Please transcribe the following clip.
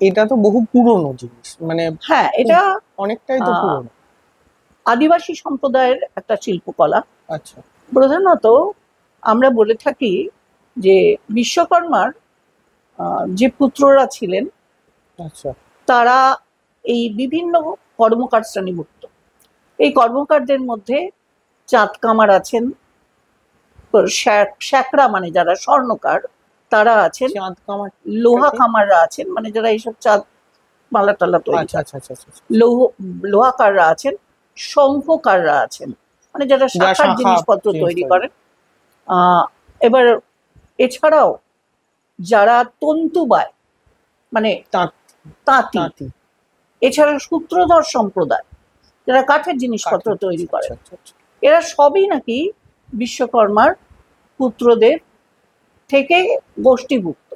এটা তো বহু পুরনো জিনিস, মানে হ্যাঁ, এটা অনেকটাই তো আহ, পুরনো। আদিবাসী সম্প্রদায়ের একটা শিল্পকলা। আচ্ছা প্রধানত আমরা বলে থাকি যে বিশ্বকর্মার যে পুত্ররা ছিলেন আচ্ছা তারা এই বিভিন্ন কর্মকার শ্রেণীভুক্ত। এই কর্মকারদের মধ্যে চাঁদ কামার আছেন, শ্যাকরা মানে যারা স্বর্ণকার তারা আছেন, চাঁদ কামার। লোহা কামাররা আছেন মানে যারা এইসব চাঁদ মালা টালা তৈরি আচ্ছা করে, আচ্ছা আচ্ছা আচ্ছা। লোহাকাররা আছেন, শঙ্খকাররা আছেন মানে যারা যা শাখার শাখা জিনিসপত্র জিনিস তৈরি তৈরি। করেন। এবার এছাড়াও যারা তন্তু বায় মানে তাঁত। তাঁতি, তাঁতি। এছাড়া সূত্রধর সম্প্রদায় যারা কাঠের জিনিসপত্র কাঠের। তৈরি আচ্ছা করেন, আচ্ছা আচ্ছা। এরা সবই নাকি বিশ্বকর্মার পুত্রদের থেকে গোষ্ঠীভুক্ত।